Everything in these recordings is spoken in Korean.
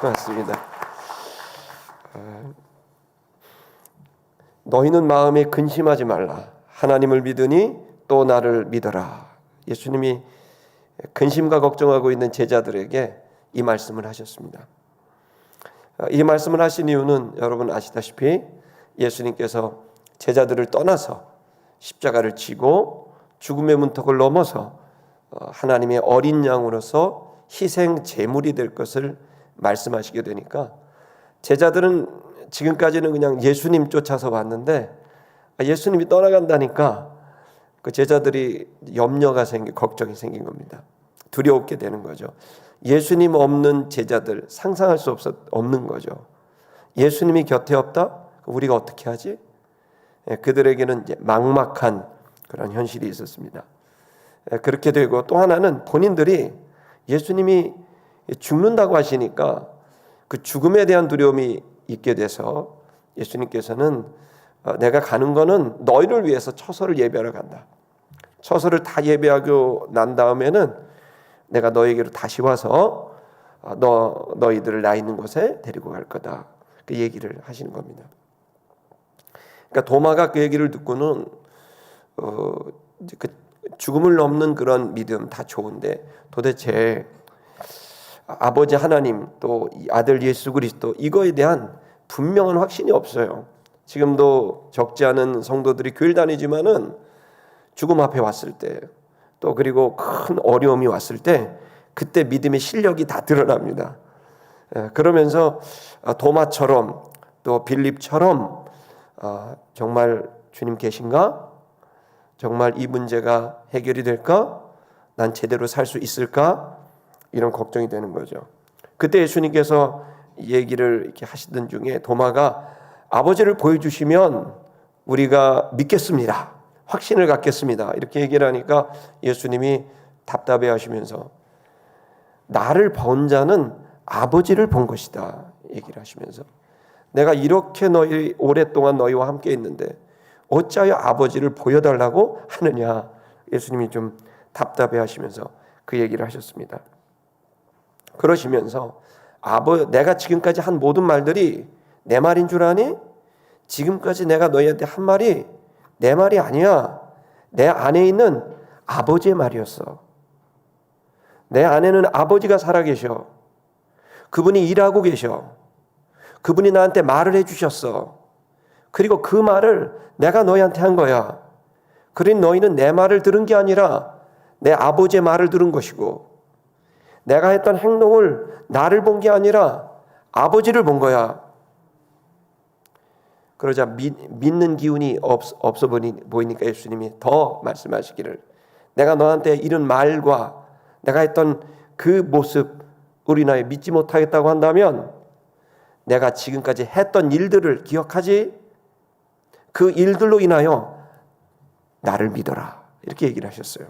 맞습니다. 너희는 마음에 근심하지 말라. 하나님을 믿으니 또 나를 믿어라. 예수님이 근심과 걱정하고 있는 제자들에게 이 말씀을 하셨습니다. 이 말씀을 하신 이유는 여러분 아시다시피 예수님께서 제자들을 떠나서 십자가를 지고 죽음의 문턱을 넘어서 하나님의 어린 양으로서 희생 제물이 될 것을 말씀하시게 되니까 제자들은 지금까지는 그냥 예수님 쫓아서 왔는데 예수님이 떠나간다니까 그 제자들이 염려가 걱정이 생긴 겁니다. 두려웠게 되는 거죠. 예수님 없는 제자들 상상할 수 없는 거죠. 예수님이 곁에 없다? 우리가 어떻게 하지? 그들에게는 이제 막막한 그런 현실이 있었습니다. 그렇게 되고 또 하나는 본인들이 예수님이 죽는다고 하시니까 그 죽음에 대한 두려움이 있게 돼서 예수님께서는 내가 가는 거는 너희를 위해서 처소를 예배하러 간다. 처소를 다 예배하고 난 다음에는 내가 너희에게로 다시 와서 너희들을 나 있는 곳에 데리고 갈 거다. 그 얘기를 하시는 겁니다. 그러니까 도마가 그 얘기를 듣고는 그 죽음을 넘는 그런 믿음 다 좋은데 도대체 아버지 하나님 또 아들 예수 그리스도 이거에 대한 분명한 확신이 없어요. 지금도 적지 않은 성도들이 교회를 다니지만은 죽음 앞에 왔을 때 또 그리고 큰 어려움이 왔을 때 그때 믿음의 실력이 다 드러납니다. 그러면서 도마처럼 또 빌립처럼 정말 주님 계신가? 정말 이 문제가 해결이 될까? 난 제대로 살 수 있을까? 이런 걱정이 되는 거죠. 그때 예수님께서 얘기를 이렇게 하시던 중에 도마가 아버지를 보여주시면 우리가 믿겠습니다. 확신을 갖겠습니다. 이렇게 얘기를 하니까 예수님이 답답해 하시면서 나를 본 자는 아버지를 본 것이다. 얘기를 하시면서 내가 이렇게 오랫동안 너희와 함께 있는데 어찌하여 아버지를 보여달라고 하느냐. 예수님이 좀 답답해 하시면서 그 얘기를 하셨습니다. 그러시면서 내가 지금까지 한 모든 말들이 내 말인 줄 아니? 지금까지 내가 너희한테 한 말이 내 말이 아니야. 내 안에 있는 아버지의 말이었어. 내 안에는 아버지가 살아계셔. 그분이 일하고 계셔. 그분이 나한테 말을 해주셨어. 그리고 그 말을 내가 너희한테 한 거야. 그러니 너희는 내 말을 들은 게 아니라 내 아버지의 말을 들은 것이고 내가 했던 행동을 나를 본 게 아니라 아버지를 본 거야. 그러자 믿는 기운이 없어 보이니까 예수님이 더 말씀하시기를 내가 너한테 이런 말과 내가 했던 그 모습으로 인하여 믿지 못하겠다고 한다면 내가 지금까지 했던 일들을 기억하지? 그 일들로 인하여 나를 믿어라. 이렇게 얘기를 하셨어요.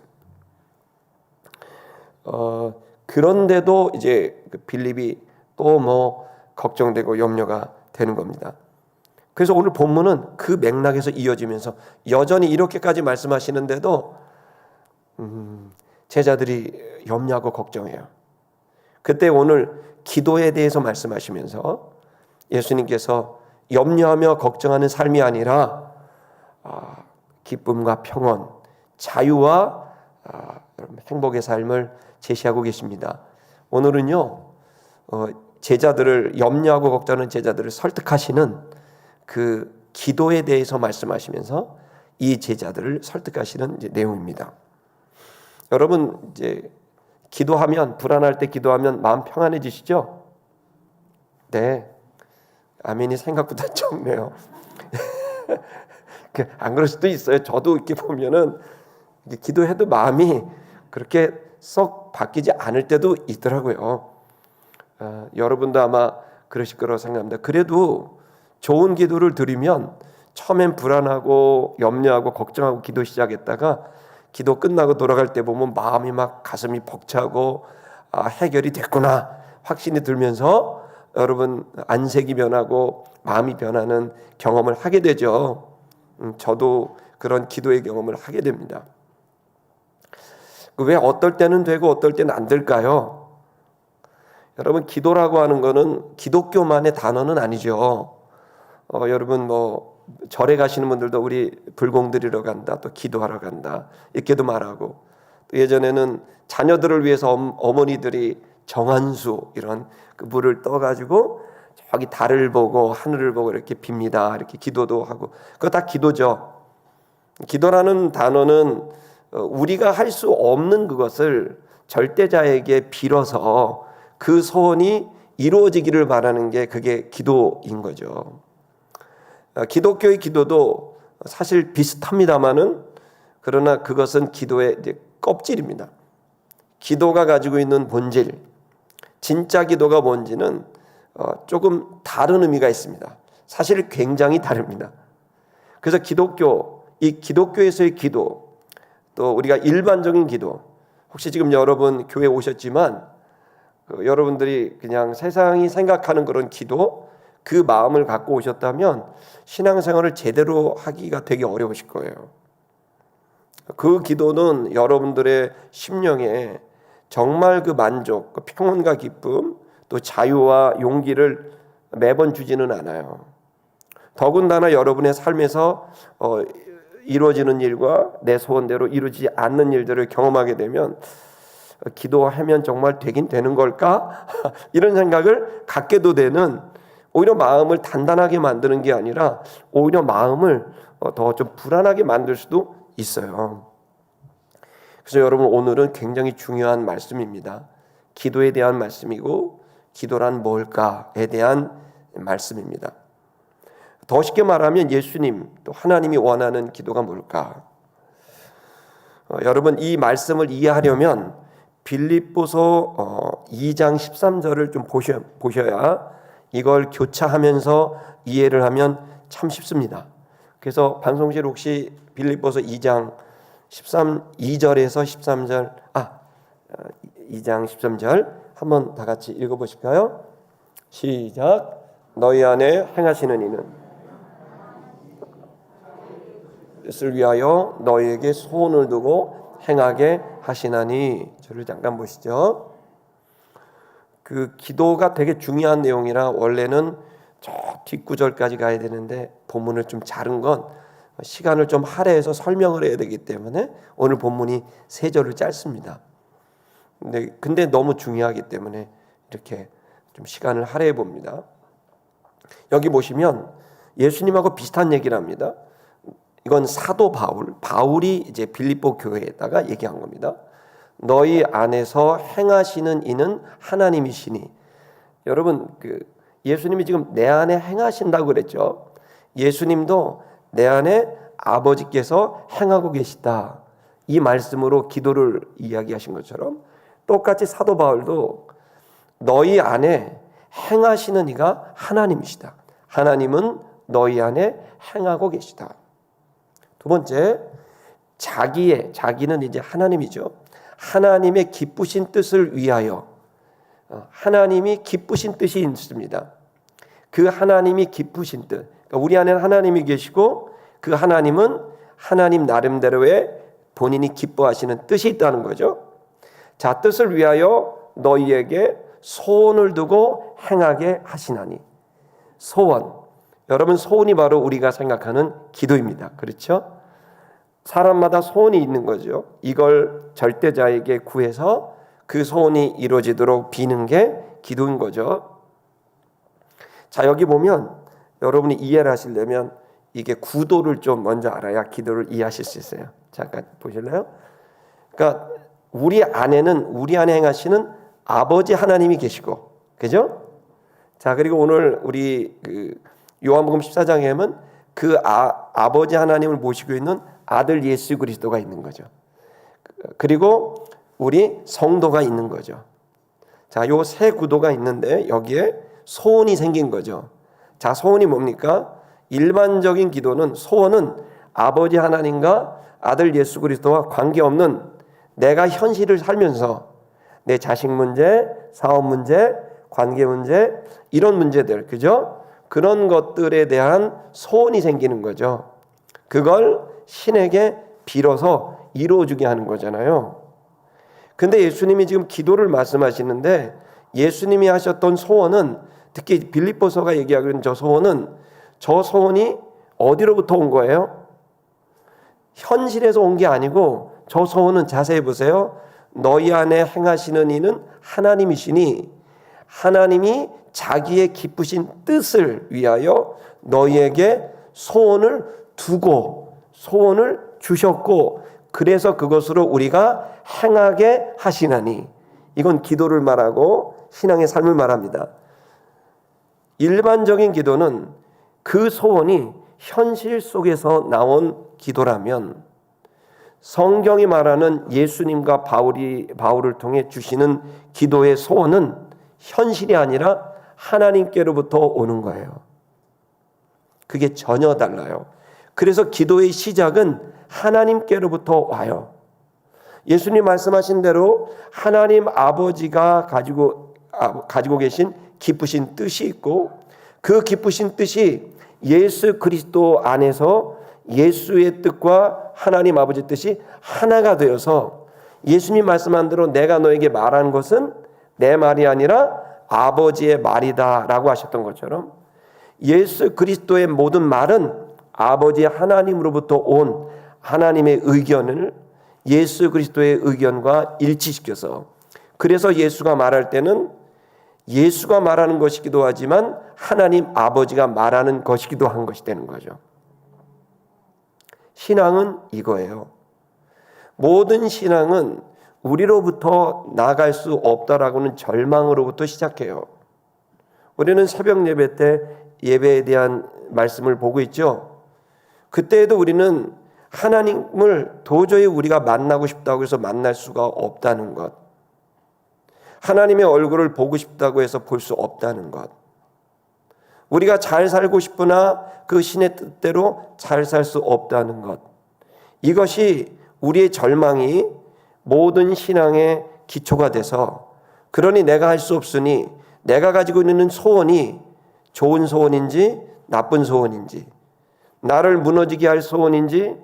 그런데도 이제 빌립이 또 걱정되고 염려가 되는 겁니다. 그래서 오늘 본문은 그 맥락에서 이어지면서 여전히 이렇게까지 말씀하시는데도 제자들이 염려하고 걱정해요. 그때 오늘 기도에 대해서 말씀하시면서 예수님께서 염려하며 걱정하는 삶이 아니라 기쁨과 평온, 자유와 행복의 삶을 제시하고 계십니다. 오늘은요 제자들을 염려하고 걱정하는 제자들을 설득하시는 그 기도에 대해서 말씀하시면서 이 제자들을 설득하시는 내용입니다. 여러분 이제 기도하면 불안할 때 기도하면 마음 평안해지시죠? 네, 아멘이 생각보다 적네요. 안 그럴 수도 있어요. 저도 이렇게 보면은 기도해도 마음이 그렇게 썩 바뀌지 않을 때도 있더라고요. 여러분도 아마 그러실 거라고 생각합니다. 그래도 좋은 기도를 드리면 처음엔 불안하고 염려하고 걱정하고 기도 시작했다가 기도 끝나고 돌아갈 때 보면 마음이 막 가슴이 벅차고 해결이 됐구나 확신이 들면서 여러분 안색이 변하고 마음이 변하는 경험을 하게 되죠. 저도 그런 기도의 경험을 하게 됩니다. 왜 어떨 때는 되고 어떨 때는 안 될까요? 여러분, 기도라고 하는 거는 기독교만의 단어는 아니죠. 여러분 뭐 절에 가시는 분들도 우리 불공 드리러 간다, 또 기도하러 간다 이렇게도 말하고, 또 예전에는 자녀들을 위해서 어머니들이 정한수 이런 그 물을 떠가지고 저기 달을 보고 하늘을 보고 이렇게 빕니다. 이렇게 기도도 하고, 그거 다 기도죠. 기도라는 단어는 우리가 할 수 없는 그것을 절대자에게 빌어서 그 소원이 이루어지기를 바라는 게 그게 기도인 거죠. 기독교의 기도도 사실 비슷합니다만은, 그러나 그것은 기도의 이제 껍질입니다. 기도가 가지고 있는 본질, 진짜 기도가 뭔지는 조금 다른 의미가 있습니다. 사실 굉장히 다릅니다. 그래서 이 기독교에서의 기도, 또 우리가 일반적인 기도, 혹시 지금 여러분 교회 오셨지만 여러분들이 그냥 세상이 생각하는 그런 기도, 그 마음을 갖고 오셨다면 신앙생활을 제대로 하기가 되게 어려우실 거예요. 그 기도는 여러분들의 심령에 정말 그 만족, 그 평온과 기쁨, 또 자유와 용기를 매번 주지는 않아요. 더군다나 여러분의 삶에서 이루어지는 일과 내 소원대로 이루어지지 않는 일들을 경험하게 되면 기도하면 정말 되긴 되는 걸까? 이런 생각을 갖게도 되는, 오히려 마음을 단단하게 만드는 게 아니라 오히려 마음을 더 좀 불안하게 만들 수도 있어요. 그래서 여러분, 오늘은 굉장히 중요한 말씀입니다. 기도에 대한 말씀이고, 기도란 뭘까에 대한 말씀입니다. 더 쉽게 말하면 예수님, 또 하나님이 원하는 기도가 뭘까? 여러분, 이 말씀을 이해하려면 빌립보서 2장 13절을 좀 보셔야 이걸 교차하면서 이해를 하면 참 쉽습니다. 그래서 방송실 혹시 빌립보서 2장 2절에서 13절, 2장 13절 한번 다 같이 읽어보실까요? 시작. 너희 안에 행하시는 이는 뜻을 위하여 너희에게 소원을 두고 행하게 하시나니. 저를 잠깐 보시죠. 그 기도가 되게 중요한 내용이라 원래는 저 뒷구절까지 가야 되는데 본문을 좀 자른 건 시간을 좀 할애해서 설명을 해야 되기 때문에 오늘 본문이 3절을 짧습니다. 근데 너무 중요하기 때문에 이렇게 좀 시간을 할애해 봅니다. 여기 보시면 예수님하고 비슷한 얘기를 합니다. 이건 사도 바울이 이제 빌립보 교회에다가 얘기한 겁니다. 너희 안에서 행하시는 이는 하나님이시니. 여러분, 예수님이 지금 내 안에 행하신다고 그랬죠. 예수님도 내 안에 아버지께서 행하고 계시다, 이 말씀으로 기도를 이야기하신 것처럼 똑같이 사도 바울도 너희 안에 행하시는 이가 하나님이시다, 하나님은 너희 안에 행하고 계시다. 두 번째, 자기는 이제 하나님이죠. 하나님의 기쁘신 뜻을 위하여, 하나님이 기쁘신 뜻이 있습니다. 그 하나님이 기쁘신 뜻, 그러니까 우리 안에는 하나님이 계시고 그 하나님은 하나님 나름대로의 본인이 기뻐하시는 뜻이 있다는 거죠. 자, 뜻을 위하여 너희에게 소원을 두고 행하게 하시나니. 소원, 여러분, 소원이 바로 우리가 생각하는 기도입니다. 그렇죠? 사람마다 소원이 있는 거죠. 이걸 절대자에게 구해서 그 소원이 이루어지도록 비는 게 기도인 거죠. 자, 여기 보면 여러분이 이해를 하시려면 이게 구도를 좀 먼저 알아야 기도를 이해하실 수 있어요. 잠깐 보실래요? 그러니까 우리 안에 행하시는 아버지 하나님이 계시고, 그죠? 자, 그리고 오늘 우리 요한복음 14장에 하면 그 아버지 하나님을 모시고 있는 아들 예수 그리스도가 있는 거죠. 그리고 우리 성도가 있는 거죠. 자, 요 세 구도가 있는데 여기에 소원이 생긴 거죠. 자, 소원이 뭡니까? 일반적인 기도는, 소원은 아버지 하나님과 아들 예수 그리스도와 관계없는 내가 현실을 살면서 내 자식 문제, 사업 문제, 관계 문제, 이런 문제들, 그죠? 그런 것들에 대한 소원이 생기는 거죠. 그걸 신에게 빌어서 이루어주게 하는 거잖아요. 근데 예수님이 지금 기도를 말씀하시는데 예수님이 하셨던 소원은, 특히 빌립보서가 얘기하고 있는 저 소원이 어디로부터 온 거예요? 현실에서 온 게 아니고, 저 소원은 자세히 보세요. 너희 안에 행하시는 이는 하나님이시니 하나님이 자기의 기쁘신 뜻을 위하여 너희에게 소원을 두고 소원을 주셨고, 그래서 그것으로 우리가 행하게 하시나니. 이건 기도를 말하고 신앙의 삶을 말합니다. 일반적인 기도는 그 소원이 현실 속에서 나온 기도라면, 성경이 말하는 예수님과 바울을 통해 주시는 기도의 소원은 현실이 아니라 하나님께로부터 오는 거예요. 그게 전혀 달라요. 그래서 기도의 시작은 하나님께로부터 와요. 예수님 말씀하신 대로 하나님 아버지가 가지고 계신 기쁘신 뜻이 있고, 그 기쁘신 뜻이 예수 그리스도 안에서 예수의 뜻과 하나님 아버지 뜻이 하나가 되어서, 예수님 말씀한 대로 내가 너에게 말하는 것은 내 말이 아니라 아버지의 말이다 라고 하셨던 것처럼, 예수 그리스도의 모든 말은 아버지 하나님으로부터 온 하나님의 의견을 예수 그리스도의 의견과 일치시켜서, 그래서 예수가 말할 때는 예수가 말하는 것이기도 하지만 하나님 아버지가 말하는 것이기도 한 것이 되는 거죠. 신앙은 이거예요. 모든 신앙은 우리로부터 나아갈 수 없다라고는 절망으로부터 시작해요. 우리는 새벽 예배 때 예배에 대한 말씀을 보고 있죠. 그때에도 우리는 하나님을 도저히 우리가 만나고 싶다고 해서 만날 수가 없다는 것, 하나님의 얼굴을 보고 싶다고 해서 볼 수 없다는 것, 우리가 잘 살고 싶으나 그 신의 뜻대로 잘 살 수 없다는 것, 이것이 우리의 절망이 모든 신앙의 기초가 돼서, 그러니 내가 할 수 없으니 내가 가지고 있는 소원이 좋은 소원인지 나쁜 소원인지, 나를 무너지게 할 소원인지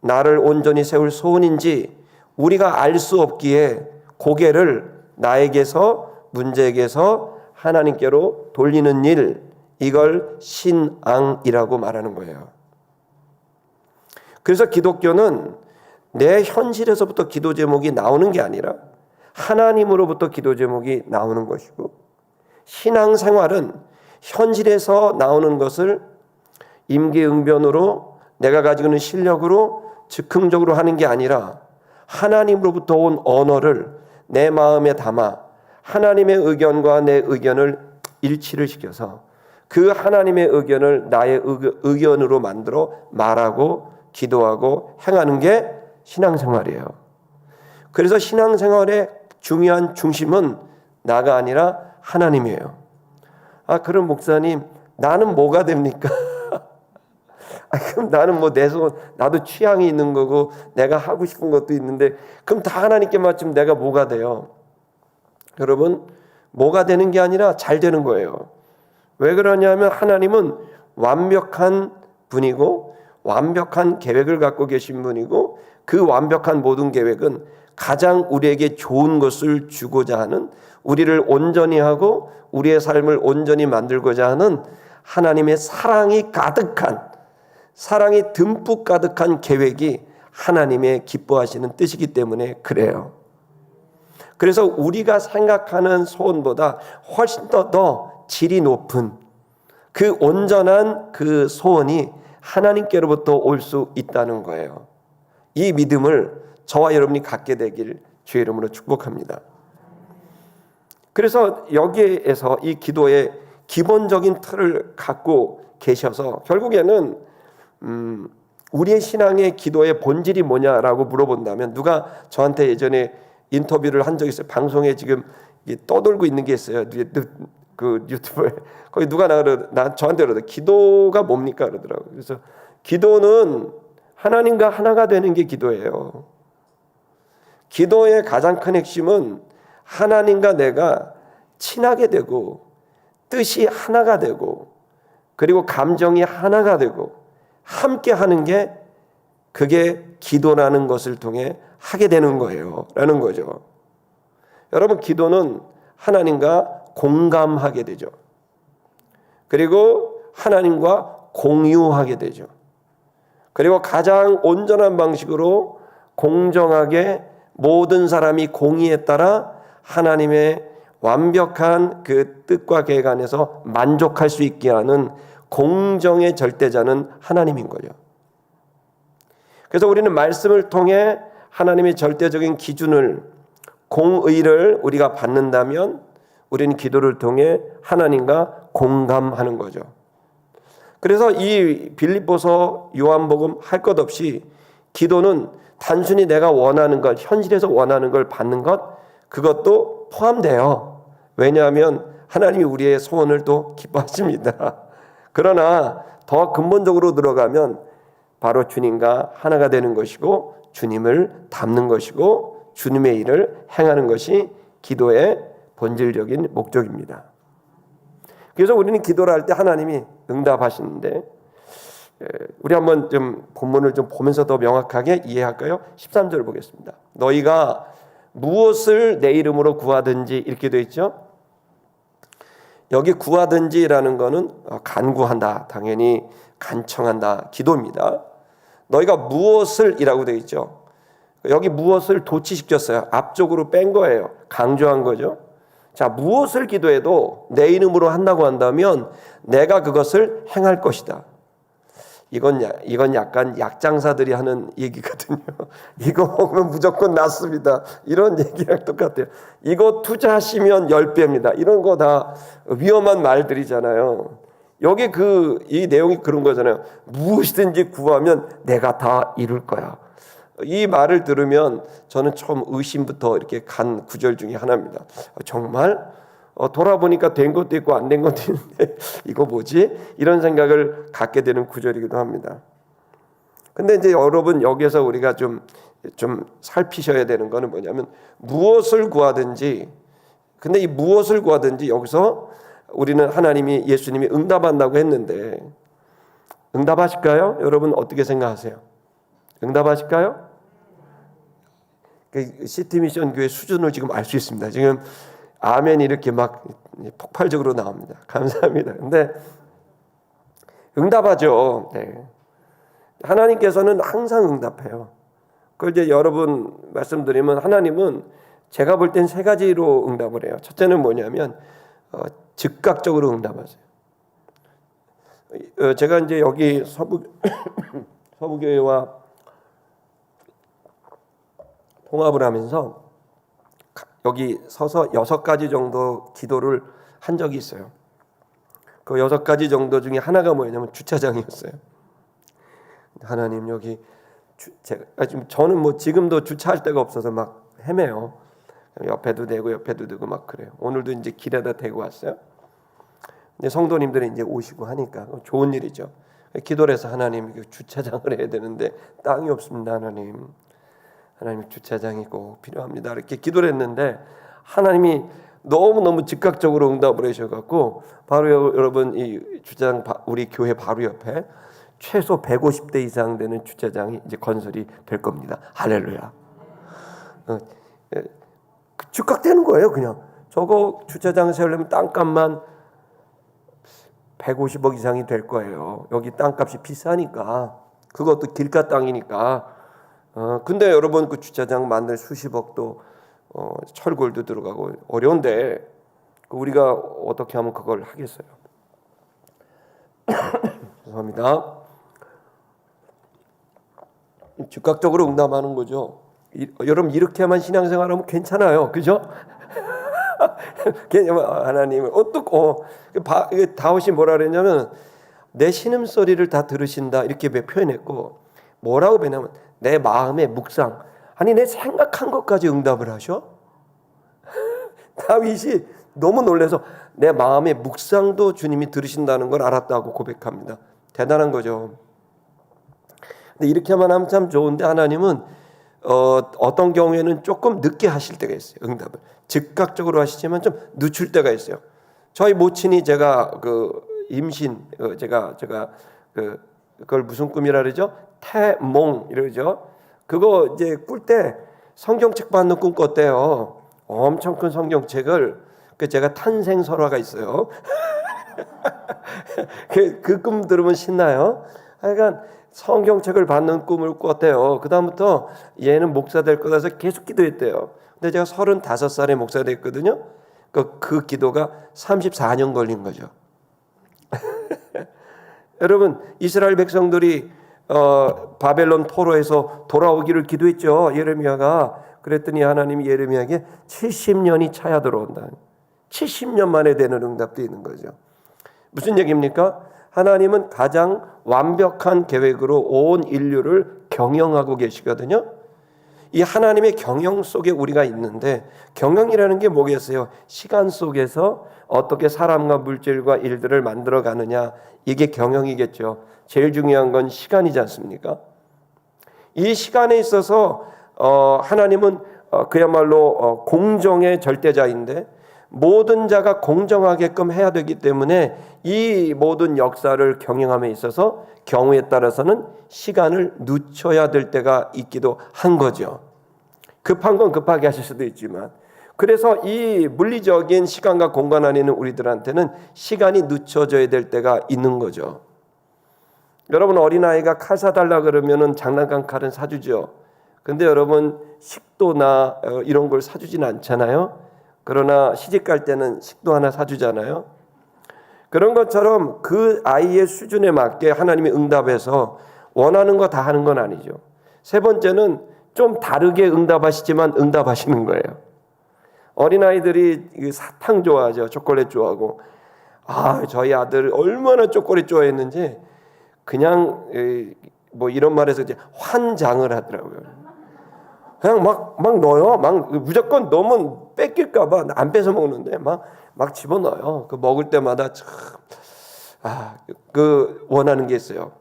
나를 온전히 세울 소원인지 우리가 알 수 없기에 고개를 나에게서, 문제에게서 하나님께로 돌리는 일, 이걸 신앙이라고 말하는 거예요. 그래서 기독교는 내 현실에서부터 기도 제목이 나오는 게 아니라 하나님으로부터 기도 제목이 나오는 것이고, 신앙생활은 현실에서 나오는 것을 임기응변으로 내가 가지고 있는 실력으로 즉흥적으로 하는 게 아니라 하나님으로부터 온 언어를 내 마음에 담아 하나님의 의견과 내 의견을 일치를 시켜서 그 하나님의 의견을 나의 의견으로 만들어 말하고 기도하고 행하는 게 신앙생활이에요. 그래서 신앙생활의 중요한 중심은 나가 아니라 하나님이에요. 그럼 목사님, 나는 뭐가 됩니까? 그럼 나는 뭐 내 소원, 나도 취향이 있는 거고 내가 하고 싶은 것도 있는데, 그럼 다 하나님께 맞추면 내가 뭐가 돼요? 여러분, 뭐가 되는 게 아니라 잘 되는 거예요. 왜 그러냐면 하나님은 완벽한 분이고 완벽한 계획을 갖고 계신 분이고, 그 완벽한 모든 계획은 가장 우리에게 좋은 것을 주고자 하는, 우리를 온전히 하고 우리의 삶을 온전히 만들고자 하는 하나님의 사랑이 듬뿍 가득한 계획이 하나님의 기뻐하시는 뜻이기 때문에 그래요. 그래서 우리가 생각하는 소원보다 훨씬 더 질이 높은 그 온전한 그 소원이 하나님께로부터 올 수 있다는 거예요. 이 믿음을 저와 여러분이 갖게 되길 주의 이름으로 축복합니다. 그래서 여기에서 이 기도의 기본적인 틀을 갖고 계셔서 결국에는 우리의 신앙의 기도의 본질이 뭐냐라고 물어본다면, 누가 저한테 예전에 인터뷰를 한 적이 있어요. 방송에 지금 떠돌고 있는 게 있어요. 그 유튜브에 거기 누가 저한테 그러더라고요. 기도가 뭡니까? 그러더라고요. 그래서 기도는 하나님과 하나가 되는 게 기도예요. 기도의 가장 큰 핵심은 하나님과 내가 친하게 되고 뜻이 하나가 되고 그리고 감정이 하나가 되고 함께 하는 게, 그게 기도라는 것을 통해 하게 되는 거예요 라는 거죠. 여러분, 기도는 하나님과 공감하게 되죠. 그리고 하나님과 공유하게 되죠. 그리고 가장 온전한 방식으로 공정하게 모든 사람이 공의에 따라 하나님의 완벽한 그 뜻과 계획 안에서 만족할 수 있게 하는 공정의 절대자는 하나님인 거죠. 그래서 우리는 말씀을 통해 하나님의 절대적인 기준을, 공의를 우리가 받는다면 우리는 기도를 통해 하나님과 공감하는 거죠. 그래서 이 빌립보서, 요한복음 할 것 없이 기도는 단순히 내가 원하는 것, 현실에서 원하는 걸 받는 것, 그것도 포함돼요. 왜냐하면 하나님이 우리의 소원을 또 기뻐하십니다. 그러나 더 근본적으로 들어가면 바로 주님과 하나가 되는 것이고, 주님을 닮는 것이고, 주님의 일을 행하는 것이 기도의 본질적인 목적입니다. 그래서 우리는 기도를 할 때 하나님이 응답하시는데, 우리 한번 좀 본문을 좀 보면서 더 명확하게 이해할까요? 13절 보겠습니다. 너희가 무엇을 내 이름으로 구하든지, 이렇게 되어 있죠. 여기 구하든지라는 거는 간구한다, 당연히 간청한다, 기도입니다. 너희가 무엇을 이라고 되어 있죠. 여기 무엇을 도치시켰어요. 앞쪽으로 뺀 거예요. 강조한 거죠. 자, 무엇을 기도해도 내 이름으로 한다고 한다면 내가 그것을 행할 것이다. 이건 약간 약장사들이 하는 얘기거든요. 이거 먹으면 무조건 낫습니다. 이런 얘기랑 똑같아요. 이거 투자하시면 10배입니다. 이런 거 다 위험한 말들이잖아요. 여기 이 내용이 그런 거잖아요. 무엇이든지 구하면 내가 다 이룰 거야. 이 말을 들으면 저는 처음 의심부터 이렇게 간 구절 중에 하나입니다. 정말? 돌아보니까 된 것도 있고 안 된 것도 있는데 이거 뭐지? 이런 생각을 갖게 되는 구절이기도 합니다. 근데 이제 여러분, 여기에서 우리가 좀 살피셔야 되는 거는 뭐냐면, 무엇을 구하든지, 근데 이 무엇을 구하든지 여기서 우리는 하나님이, 예수님이 응답한다고 했는데 응답하실까요? 여러분 어떻게 생각하세요? 응답하실까요? 시티미션 교회 수준을 지금 알 수 있습니다. 지금 아멘이 이렇게 막 폭발적으로 나옵니다. 감사합니다. 근데 응답하죠. 네. 하나님께서는 항상 응답해요. 그걸 이제 여러분 말씀드리면, 하나님은 제가 볼 땐 3가지로 응답을 해요. 첫째는 뭐냐면 즉각적으로 응답하세요. 제가 이제 여기 서부교회와 통합을 하면서 여기 서서 6가지 정도 기도를 한 적이 있어요. 그 6가지 정도 중에 하나가 뭐냐면 주차장이었어요. 하나님, 여기 저는 뭐 지금도 주차할 데가 없어서 막 헤매요. 옆에도 대고 옆에도 대고 막 그래요. 오늘도 이제 길에다 대고 왔어요. 근데 성도님들이 이제 오시고 하니까 좋은 일이죠. 기도를 해서, 하나님, 주차장을 해야 되는데 땅이 없습니다. 하나님 주차장이 꼭 필요합니다. 이렇게 기도를 했는데 하나님이 너무너무 즉각적으로 응답을 하셔갖고, 바로 여러분 이 주차장, 우리 교회 바로 옆에 최소 150대 이상 되는 주차장이 이제 건설이 될 겁니다. 할렐루야. 즉각되는 거예요. 그냥 저거 주차장 세우려면 땅값만 150억 이상이 될 거예요. 여기 땅값이 비싸니까, 그것도 길가 땅이니까. 근데 여러분, 그 주차장 만들 수십억도 철골도 들어가고 어려운데 우리가 어떻게 하면 그걸 하겠어요? 죄송합니다. 즉각적으로 응답하는 거죠. 여러분, 이렇게만 신앙생활하면 괜찮아요, 그죠? 하나님은 다윗이 뭐라 그랬냐면, 내 신음소리를 다 들으신다, 이렇게 표현했고, 뭐라고 배냐면 내 마음의 묵상, 아니 내 생각한 것까지 응답을 하셔? 다윗이 너무 놀라서 내 마음의 묵상도 주님이 들으신다는 걸 알았다고 고백합니다. 대단한 거죠. 근데 이렇게만 하면 참 좋은데, 하나님은 어떤 경우에는 조금 늦게 하실 때가 있어요. 응답을 즉각적으로 하시지만 좀 늦출 때가 있어요. 저희 모친이, 제가 임신, 제가 그걸 무슨 꿈이라 그러죠? 태몽 이러죠. 그거 이제 꿀 때 성경책 받는 꿈 꿨대요. 엄청 큰 성경책을. 그 제가 탄생 설화가 있어요. 그 꿈 들으면 신나요. 하여간 성경책을 받는 꿈을 꿨대요. 그 다음부터 얘는 목사 될 거다 해서 계속 기도했대요. 근데 제가 35살에 목사 됐거든요. 그 기도가 34년 걸린 거죠. 여러분, 이스라엘 백성들이 바벨론 포로에서 돌아오기를 기도했죠. 예레미야가. 그랬더니 하나님이 예레미야에게 70년이 차야 들어온다. 70년 만에 되는 응답도 있는 거죠. 무슨 얘기입니까? 하나님은 가장 완벽한 계획으로 온 인류를 경영하고 계시거든요. 이 하나님의 경영 속에 우리가 있는데, 경영이라는 게 뭐겠어요? 시간 속에서 어떻게 사람과 물질과 일들을 만들어 가느냐, 이게 경영이겠죠. 제일 중요한 건 시간이지 않습니까? 이 시간에 있어서 하나님은 그야말로 공정의 절대자인데, 모든 자가 공정하게끔 해야 되기 때문에 이 모든 역사를 경영함에 있어서 경우에 따라서는 시간을 늦춰야 될 때가 있기도 한 거죠. 급한 건 급하게 하실 수도 있지만, 그래서 이 물리적인 시간과 공간 안에 있는 우리들한테는 시간이 늦춰져야 될 때가 있는 거죠. 여러분, 어린아이가 칼 사달라 그러면은 장난감 칼은 사주죠. 근데 여러분, 식도나 이런 걸 사주진 않잖아요. 그러나 시집 갈 때는 식도 하나 사주잖아요. 그런 것처럼 그 아이의 수준에 맞게 하나님이 응답해서 원하는 거 다 하는 건 아니죠. 세 번째는 좀 다르게 응답하시지만 응답하시는 거예요. 어린아이들이 사탕 좋아하죠. 초콜릿 좋아하고. 저희 아들 얼마나 초콜릿 좋아했는지 그냥 뭐 이런 말에서 이제 환장을 하더라고요. 그냥 막 넣어요. 막 무조건 넣으면 뺏길까봐 안 뺏어 먹는데 막 집어넣어요. 그 먹을 때마다 참 원하는 게 있어요.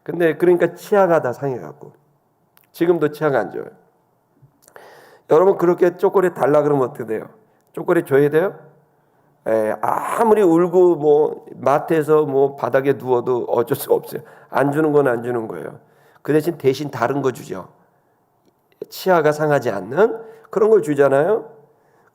근데 그러니까 치아가 다 상해갖고 지금도 치아가 안 좋아요. 여러분, 그렇게 초콜릿 달라 그러면 어떻게 돼요? 초콜릿 줘야 돼요? 아무리 울고 뭐 마트에서 뭐 바닥에 누워도 어쩔 수 없어요. 안 주는 건 안 주는 거예요. 그 대신 다른 거 주죠. 치아가 상하지 않는 그런 걸 주잖아요.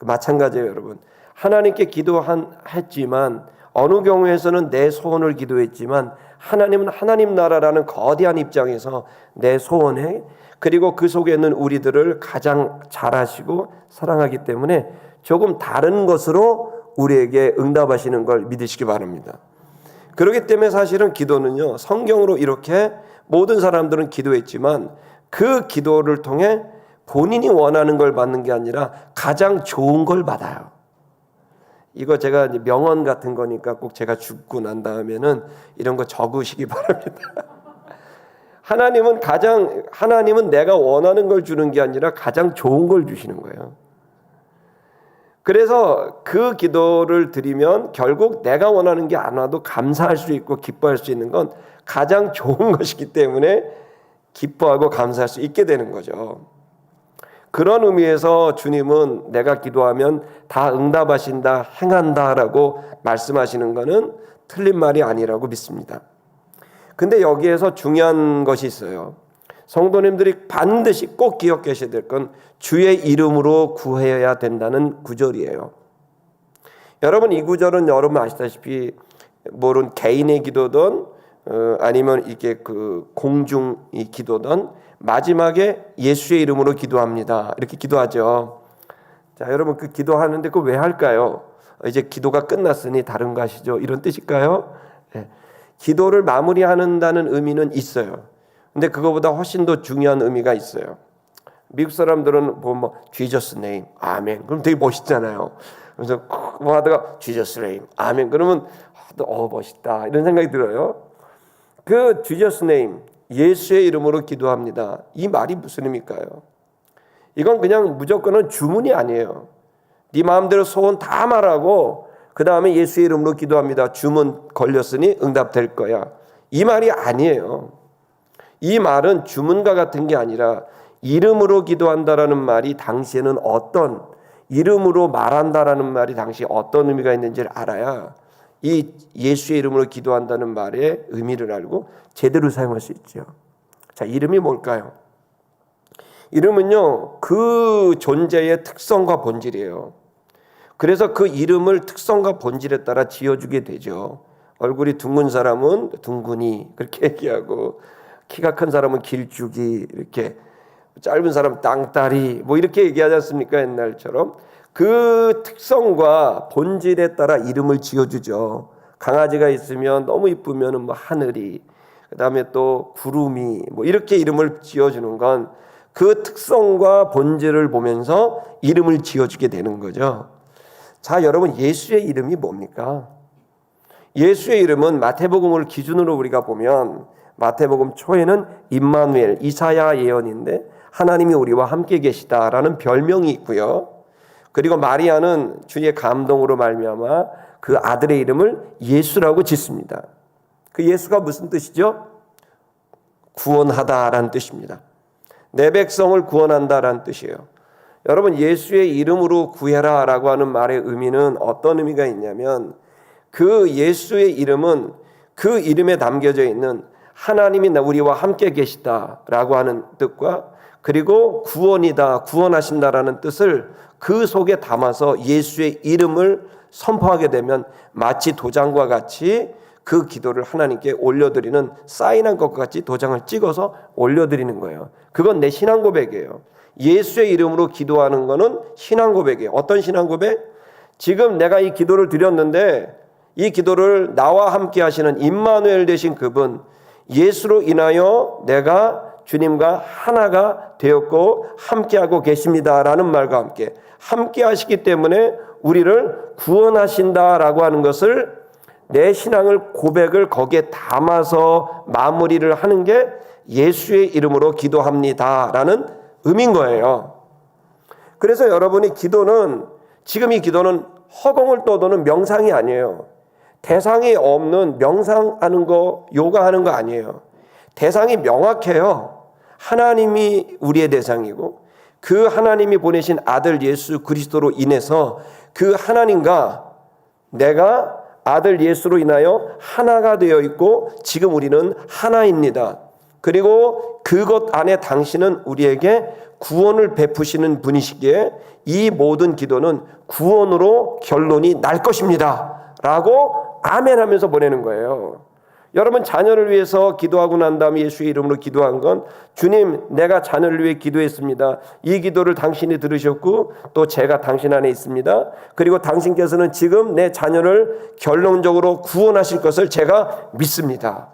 마찬가지예요, 여러분. 하나님께 기도했지만 어느 경우에서는 내 소원을 기도했지만 하나님은 하나님 나라라는 거대한 입장에서 내 소원에, 그리고 그 속에 있는 우리들을 가장 잘 아시고 사랑하기 때문에 조금 다른 것으로 우리에게 응답하시는 걸 믿으시기 바랍니다. 그렇기 때문에 사실은 기도는요, 성경으로 이렇게 모든 사람들은 기도했지만 그 기도를 통해 본인이 원하는 걸 받는 게 아니라 가장 좋은 걸 받아요. 이거 제가 이제 명언 같은 거니까 꼭 제가 죽고 난 다음에는 이런 거 적으시기 바랍니다. 하나님은 내가 원하는 걸 주는 게 아니라 가장 좋은 걸 주시는 거예요. 그래서 그 기도를 드리면 결국 내가 원하는 게 안 와도 감사할 수 있고 기뻐할 수 있는 건 가장 좋은 것이기 때문에 기뻐하고 감사할 수 있게 되는 거죠. 그런 의미에서 주님은 내가 기도하면 다 응답하신다, 행한다라고 말씀하시는 것은 틀린 말이 아니라고 믿습니다. 근데 여기에서 중요한 것이 있어요. 성도님들이 반드시 꼭 기억하셔야 될 건 주의 이름으로 구해야 된다는 구절이에요. 여러분, 이 구절은 여러분 아시다시피 물론 개인의 기도든 아니면 이게 그 공중의 기도든 마지막에 예수의 이름으로 기도합니다. 이렇게 기도하죠. 자, 여러분, 그 기도하는데 그거 왜 할까요? 이제 기도가 끝났으니 다른 거 하시죠. 이런 뜻일까요? 네. 기도를 마무리한다는 의미는 있어요. 근데 그거보다 훨씬 더 중요한 의미가 있어요. 미국 사람들은 뭐 Jesus name, 아멘. 그럼 되게 멋있잖아요. 그래서 뭐 하다가 Jesus name, 아멘. 그러면 멋있다 이런 생각이 들어요. 그 Jesus name, 예수의 이름으로 기도합니다. 이 말이 무슨 의미일까요? 이건 그냥 무조건은 주문이 아니에요. 네 마음대로 소원 다 말하고 그 다음에 예수의 이름으로 기도합니다. 주문 걸렸으니 응답될 거야. 이 말이 아니에요. 이 말은 주문과 같은 게 아니라 이름으로 기도한다라는 말이 당시에는 이름으로 말한다라는 말이 당시 어떤 의미가 있는지를 알아야 이 예수의 이름으로 기도한다는 말의 의미를 알고 제대로 사용할 수 있죠. 자, 이름이 뭘까요? 이름은요, 그 존재의 특성과 본질이에요. 그래서 그 이름을 특성과 본질에 따라 지어주게 되죠. 얼굴이 둥근 사람은 둥근이 그렇게 얘기하고, 키가 큰 사람은 길쭉이, 이렇게 짧은 사람은 땅다리, 뭐 이렇게 얘기하지 않습니까? 옛날처럼 그 특성과 본질에 따라 이름을 지어주죠. 강아지가 있으면 너무 이쁘면 뭐 하늘이, 그다음에 또 구름이, 뭐 이렇게 이름을 지어주는 건 그 특성과 본질을 보면서 이름을 지어주게 되는 거죠. 자, 여러분, 예수의 이름이 뭡니까? 예수의 이름은 마태복음을 기준으로 우리가 보면 마태복음 초에는 임마누엘, 이사야 예언인데 하나님이 우리와 함께 계시다라는 별명이 있고요. 그리고 마리아는 주의 감동으로 말미암아 그 아들의 이름을 예수라고 짓습니다. 그 예수가 무슨 뜻이죠? 구원하다라는 뜻입니다. 내 백성을 구원한다라는 뜻이에요. 여러분, 예수의 이름으로 구해라라고 하는 말의 의미는 어떤 의미가 있냐면, 그 예수의 이름은 그 이름에 담겨져 있는 하나님이 우리와 함께 계시다라고 하는 뜻과, 그리고 구원이다, 구원하신다라는 뜻을 그 속에 담아서 예수의 이름을 선포하게 되면 마치 도장과 같이 그 기도를 하나님께 올려드리는, 사인한 것과 같이 도장을 찍어서 올려드리는 거예요. 그건 내 신앙 고백이에요. 예수의 이름으로 기도하는 거는 신앙 고백이에요. 어떤 신앙 고백? 지금 내가 이 기도를 드렸는데 이 기도를 나와 함께 하시는 임마누엘 되신 그분, 예수로 인하여 내가 주님과 하나가 되었고 함께하고 계십니다라는 말과 함께 하시기 때문에 우리를 구원하신다라고 하는 것을, 내 신앙을, 고백을 거기에 담아서 마무리를 하는 게 예수의 이름으로 기도합니다라는 의미인 거예요. 그래서 여러분이 기도는, 지금 이 기도는 허공을 떠도는 명상이 아니에요. 대상이 없는 명상하는 거, 요가하는 거 아니에요. 대상이 명확해요. 하나님이 우리의 대상이고 그 하나님이 보내신 아들 예수 그리스도로 인해서 그 하나님과 내가 아들 예수로 인하여 하나가 되어 있고 지금 우리는 하나입니다. 그리고 그것 안에 당신은 우리에게 구원을 베푸시는 분이시기에 이 모든 기도는 구원으로 결론이 날 것입니다 라고 아멘 하면서 보내는 거예요. 여러분, 자녀를 위해서 기도하고 난 다음에 예수의 이름으로 기도한 건, 주님, 내가 자녀를 위해 기도했습니다. 이 기도를 당신이 들으셨고 또 제가 당신 안에 있습니다. 그리고 당신께서는 지금 내 자녀를 결론적으로 구원하실 것을 제가 믿습니다.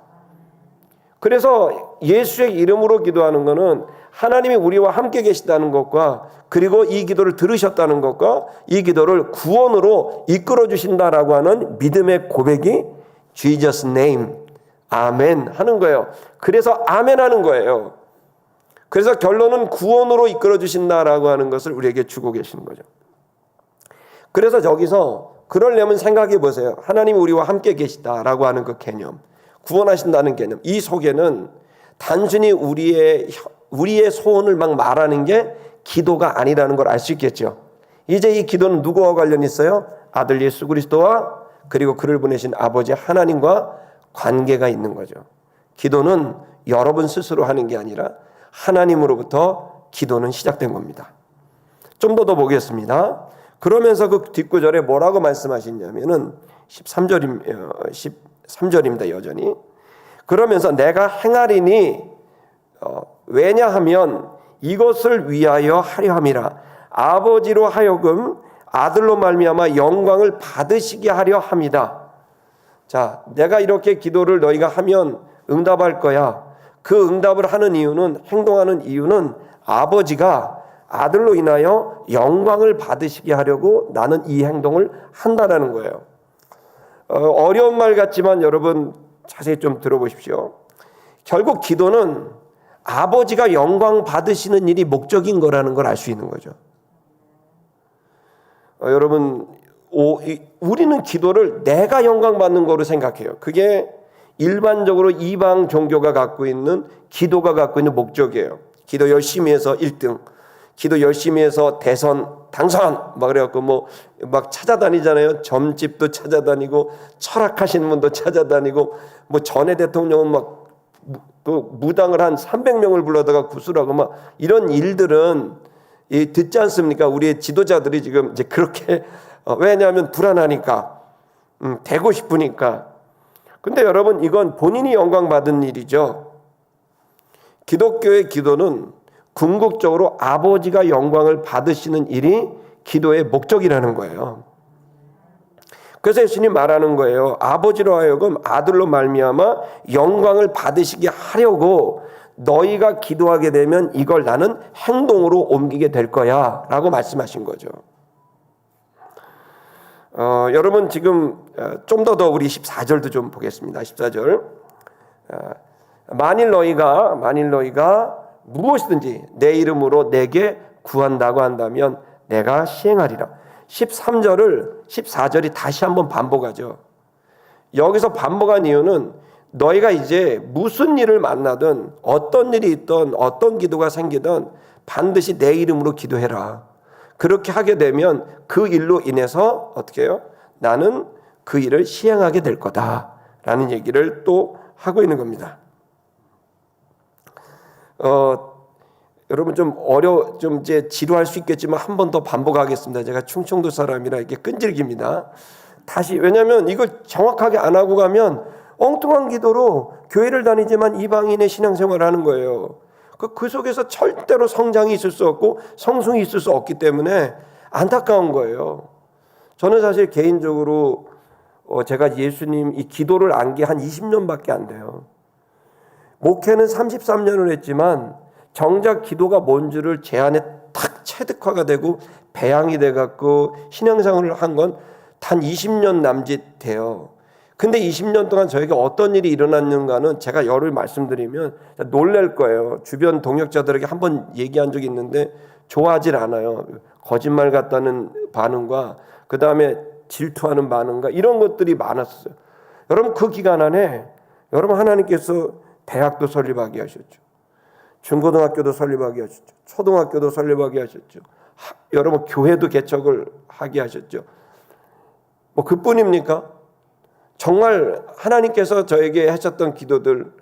그래서 예수의 이름으로 기도하는 것은 하나님이 우리와 함께 계시다는 것과, 그리고 이 기도를 들으셨다는 것과 이 기도를 구원으로 이끌어 주신다라고 하는 믿음의 고백이 Jesus name, 아멘 하는 거예요. 그래서 아멘 하는 거예요. 그래서 결론은 구원으로 이끌어 주신다라고 하는 것을 우리에게 주고 계시는 거죠. 그래서 저기서 그러려면 생각해 보세요. 하나님이 우리와 함께 계시다라고 하는 그 개념, 구원하신다는 개념, 이 속에는 단순히 우리의 소원을 막 말하는 게 기도가 아니라는 걸 알 수 있겠죠. 이제 이 기도는 누구와 관련이 있어요? 아들 예수 그리스도와 그리고 그를 보내신 아버지 하나님과 관계가 있는 거죠. 기도는 여러분 스스로 하는 게 아니라 하나님으로부터 기도는 시작된 겁니다. 좀 더 보겠습니다. 그러면서 그 뒷구절에 뭐라고 말씀하시냐면은 13절입니다. 여전히. 그러면서 내가 행하리니 왜냐하면 이것을 위하여 하려 함이라. 아버지로 하여금 아들로 말미암아 영광을 받으시게 하려 합니다. 자, 내가 이렇게 기도를 너희가 하면 응답할 거야. 그 응답을 하는 이유는, 행동하는 이유는 아버지가 아들로 인하여 영광을 받으시게 하려고 나는 이 행동을 한다라는 거예요. 어려운 말 같지만 여러분 자세히 좀 들어보십시오. 결국 기도는 아버지가 영광 받으시는 일이 목적인 거라는 걸 알 수 있는 거죠. 여러분, 우리는 기도를 내가 영광 받는 거로 생각해요. 그게 일반적으로 이방 종교가 갖고 있는, 기도가 갖고 있는 목적이에요. 기도 열심히 해서 1등, 기도 열심히 해서 대선 당선, 막 그래갖고 막 찾아다니잖아요. 점집도 찾아다니고 철학하시는 분도 찾아다니고, 전에 대통령은 그 무당을 한 300명을 불러다가 구술하고 이런 일들은 듣지 않습니까? 우리의 지도자들이 지금 이제 그렇게 왜냐하면 불안하니까, 되고 싶으니까. 근데 여러분, 이건 본인이 영광 받은 일이죠. 기독교의 기도는 궁극적으로 아버지가 영광을 받으시는 일이 기도의 목적이라는 거예요. 그래서 예수님 말하는 거예요. 아버지로 하여금 아들로 말미암아 영광을 받으시게 하려고 너희가 기도하게 되면 이걸 나는 행동으로 옮기게 될 거야 라고 말씀하신 거죠. 여러분 지금 좀 더 우리 14절도 좀 보겠습니다. 14절. 만일 너희가 무엇이든지 내 이름으로 내게 구한다고 한다면 내가 시행하리라. 14절이 다시 한번 반복하죠. 여기서 반복한 이유는 너희가 이제 무슨 일을 만나든 어떤 일이 있든 어떤 기도가 생기든 반드시 내 이름으로 기도해라. 그렇게 하게 되면 그 일로 인해서 어떻게 해요? 나는 그 일을 시행하게 될 거다라는 얘기를 또 하고 있는 겁니다. 여러분 좀 이제 지루할 수 있겠지만 한 번 더 반복하겠습니다. 제가 충청도 사람이라 이게 끈질깁니다. 다시, 왜냐하면 이걸 정확하게 안 하고 가면 엉뚱한 기도로 교회를 다니지만 이방인의 신앙생활을 하는 거예요. 그 속에서 절대로 성장이 있을 수 없고 성숙이 있을 수 없기 때문에 안타까운 거예요. 저는 사실 개인적으로 제가 예수님 이 기도를 안 게 한 20년밖에 안 돼요. 목회는 33년을 했지만 정작 기도가 뭔지를 제 안에 탁 체득화가 되고 배양이 돼갖고 신앙생활을 한 건 단 20년 남짓 돼요. 근데 20년 동안 저에게 어떤 일이 일어났는가는 제가 열을 말씀드리면 놀랄 거예요. 주변 동역자들에게 한번 얘기한 적이 있는데 좋아하질 않아요. 거짓말 같다는 반응과 그 다음에 질투하는 반응과 이런 것들이 많았어요. 여러분 그 기간 안에 여러분 하나님께서 대학도 설립하게 하셨죠. 중고등학교도 설립하게 하셨죠. 초등학교도 설립하게 하셨죠. 여러분 교회도 개척을 하게 하셨죠. 뭐 그뿐입니까? 정말 하나님께서 저에게 하셨던 기도들,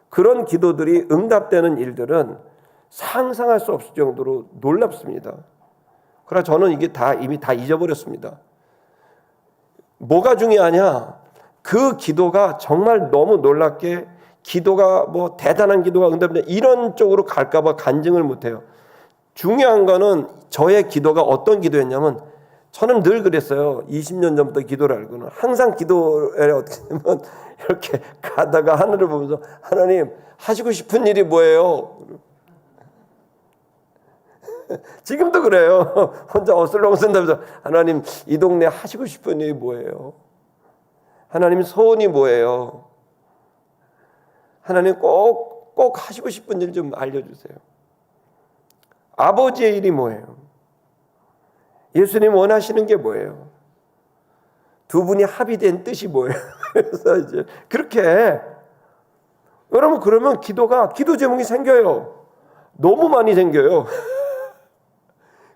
그런 기도들이 응답되는 일들은 상상할 수 없을 정도로 놀랍습니다. 그러나 저는 이게 이미 다 잊어버렸습니다. 뭐가 중요하냐? 그 기도가 정말 너무 놀랍게 기도가 뭐 대단한 기도가 응답된다 이런 쪽으로 갈까봐 간증을 못해요. 중요한 거는 저의 기도가 어떤 기도였냐면 저는 늘 그랬어요. 20년 전부터 기도를 알고는 항상 기도에 어떻게 보면 이렇게 가다가 하늘을 보면서 하나님 하시고 싶은 일이 뭐예요? 지금도 그래요. 혼자 어슬렁쓴다면서 하나님 이 동네 하시고 싶은 일이 뭐예요? 하나님 소원이 뭐예요? 하나님 꼭 하시고 싶은 일 좀 알려주세요. 아버지의 일이 뭐예요? 예수님 원하시는 게 뭐예요? 두 분이 합의된 뜻이 뭐예요? 그래서 이제 그렇게 여러분 그러면 기도 제목이 생겨요. 너무 많이 생겨요.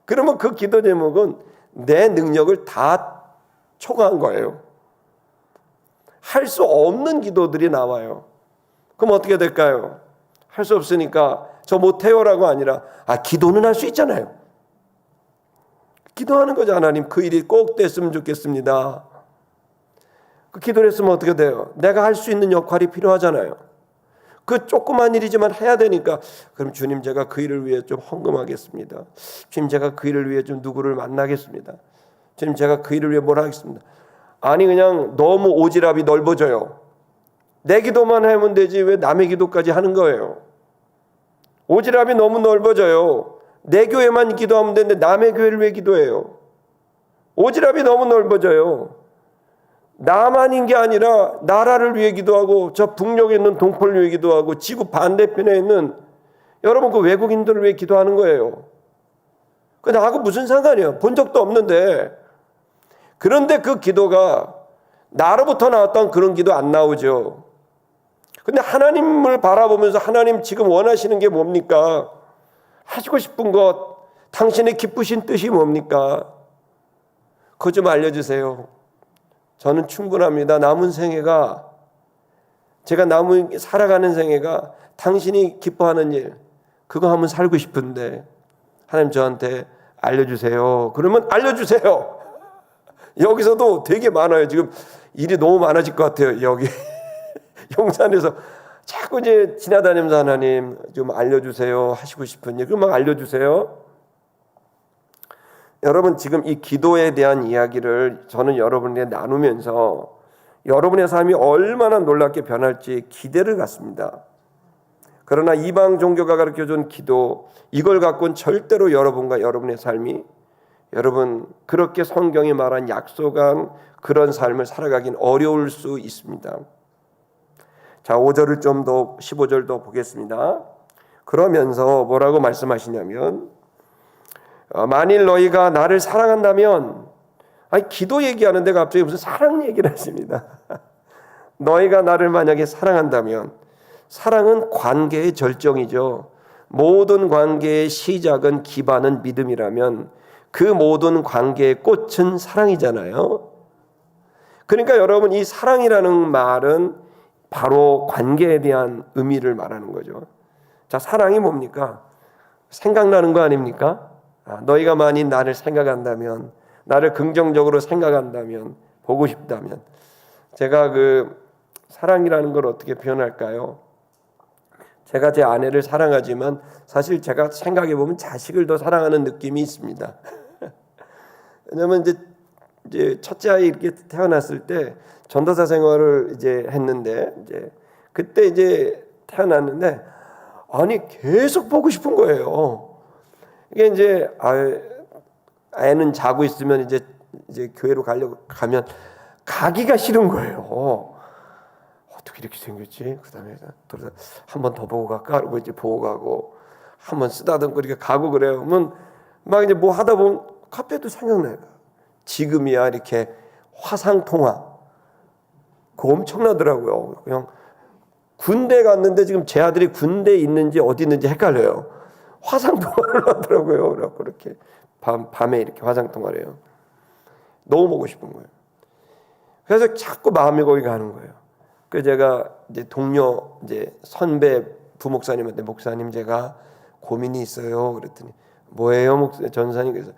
그러면 그 기도 제목은 내 능력을 다 초과한 거예요. 할 수 없는 기도들이 나와요. 그럼 어떻게 될까요? 할 수 없으니까 저 못해요라고 아니라 기도는 할 수 있잖아요. 기도하는 거죠. 하나님 그 일이 꼭 됐으면 좋겠습니다. 그 기도를 했으면 어떻게 돼요? 내가 할 수 있는 역할이 필요하잖아요. 그 조그만 일이지만 해야 되니까 그럼 주님 제가 그 일을 위해 좀 헌금하겠습니다. 주님 제가 그 일을 위해 좀 누구를 만나겠습니다. 주님 제가 그 일을 위해 뭘 하겠습니다. 아니 그냥 너무 오지랖이 넓어져요. 내 기도만 하면 되지 왜 남의 기도까지 하는 거예요? 오지랖이 너무 넓어져요. 내 교회만 기도하면 되는데 남의 교회를 왜 기도해요? 오지랖이 너무 넓어져요. 나만인 게 아니라 나라를 위해 기도하고 저 북녘에 있는 동포를 위해 기도하고 지구 반대편에 있는 여러분 그 외국인들을 위해 기도하는 거예요. 그 나하고 무슨 상관이에요? 본 적도 없는데. 그런데 그 기도가 나로부터 나왔던 그런 기도 안 나오죠. 근데 하나님을 바라보면서 하나님 지금 원하시는 게 뭡니까? 하시고 싶은 것, 당신의 기쁘신 뜻이 뭡니까? 그거 좀 알려주세요. 저는 충분합니다. 남은 생애가, 제가 살아가는 생애가 당신이 기뻐하는 일, 그거 한번 살고 싶은데 하나님 저한테 알려주세요. 그러면 알려주세요. 여기서도 되게 많아요. 지금 일이 너무 많아질 것 같아요. 여기 용산에서 자꾸 이제 지나다니면서 하나님 좀 알려주세요 하시고 싶은 일, 그럼 막 알려주세요. 여러분, 지금 이 기도에 대한 이야기를 저는 여러분에게 나누면서 여러분의 삶이 얼마나 놀랍게 변할지 기대를 갖습니다. 그러나 이방 종교가 가르쳐준 기도, 이걸 갖고는 절대로 여러분과 여러분의 삶이, 여러분 그렇게 성경이 말한 약속한 그런 삶을 살아가긴 어려울 수 있습니다. 자, 5절을 좀 더 15절 더 보겠습니다. 그러면서 뭐라고 말씀하시냐면, 만일 너희가 나를 사랑한다면, 아니 기도 얘기하는데 갑자기 무슨 사랑 얘기를 하십니다. 너희가 나를 만약에 사랑한다면, 사랑은 관계의 절정이죠. 모든 관계의 시작은 기반은 믿음이라면 그 모든 관계의 꽃은 사랑이잖아요. 그러니까 여러분, 이 사랑이라는 말은 바로 관계에 대한 의미를 말하는 거죠. 자, 사랑이 뭡니까? 생각나는 거 아닙니까? 너희가 만일 나를 생각한다면, 나를 긍정적으로 생각한다면, 보고 싶다면. 제가 그 사랑이라는 걸 어떻게 표현할까요? 제가 제 아내를 사랑하지만 사실 제가 생각해 보면 자식을 더 사랑하는 느낌이 있습니다. 왜냐하면 이제 첫째 아이 이렇게 태어났을 때 전도사 생활을 이제 했는데, 이제 그때 이제 태어났는데, 아니 계속 보고 싶은 거예요. 이게 이제 애는 자고 있으면 이제 교회로 가면 가기가 싫은 거예요. 어떻게 이렇게 생겼지? 그다음에 한 번 더 보고 갈까? 그러고 이제 보고 가고, 한 번 쓰다듬고 이렇게 가고 그래요. 그러면 막 이제 뭐 하다 보면 갑자기 또 생각나요. 지금이야 이렇게 화상 통화, 그거 엄청나더라고요. 그냥 군대 갔는데 지금 제 아들이 군대에 있는지 어디 있는지 헷갈려요. 화상 통화를 하더라고요. 그래갖고 이렇게 밤에 이렇게 화상 통화를 해요. 너무 보고 싶은 거예요. 그래서 자꾸 마음이 거기 가는 거예요. 그 제가 이제 동료 이제 선배 부목사님한테, 목사님 제가 고민이 있어요. 그랬더니 뭐예요, 목사 전사님? 그래서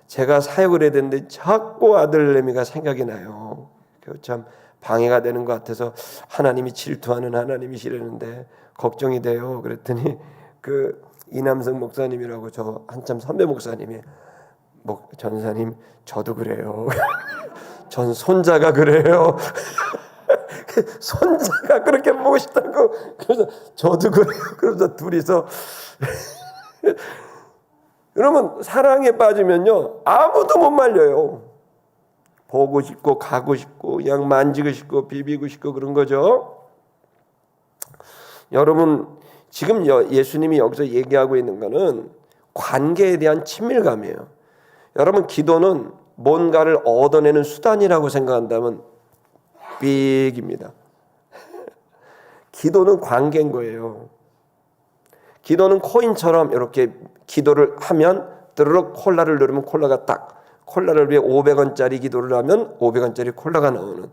제가 사역을 해야 되는데 자꾸 아들내미가 생각이 나요. 참 방해가 되는 것 같아서 하나님이 질투하는 하나님이시라는데 걱정이 돼요. 그랬더니 그 이남성 목사님이라고 저 한참 선배 목사님이, 전사님 저도 그래요. 전 손자가 그래요. 손자가 그렇게 보고 싶다고. 그래서 저도 그래요. 그래서 둘이서 그러면 사랑에 빠지면요 아무도 못 말려요. 보고 싶고 가고 싶고 그냥 만지고 싶고 비비고 싶고 그런 거죠. 여러분, 지금 예수님이 여기서 얘기하고 있는 거는 관계에 대한 친밀감이에요. 여러분, 기도는 뭔가를 얻어내는 수단이라고 생각한다면 삑입니다. 기도는 관계인 거예요. 기도는 코인처럼 이렇게 기도를 하면 드르륵 콜라를 누르면 콜라를 위해 500원짜리 기도를 하면 500원짜리 콜라가 나오는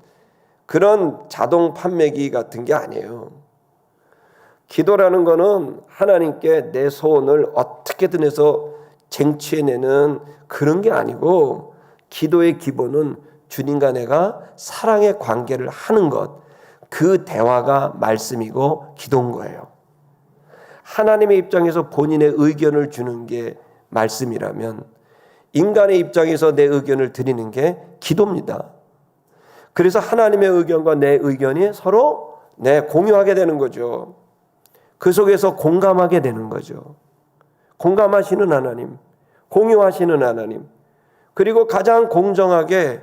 그런 자동 판매기 같은 게 아니에요. 기도라는 거는 하나님께 내 소원을 어떻게든 해서 쟁취해내는 그런 게 아니고, 기도의 기본은 주님과 내가 사랑의 관계를 하는 것, 그 대화가 말씀이고 기도인 거예요. 하나님의 입장에서 본인의 의견을 주는 게 말씀이라면 인간의 입장에서 내 의견을 드리는 게 기도입니다. 그래서 하나님의 의견과 내 의견이 서로 공유하게 되는 거죠. 그 속에서 공감하게 되는 거죠. 공감하시는 하나님, 공유하시는 하나님, 그리고 가장 공정하게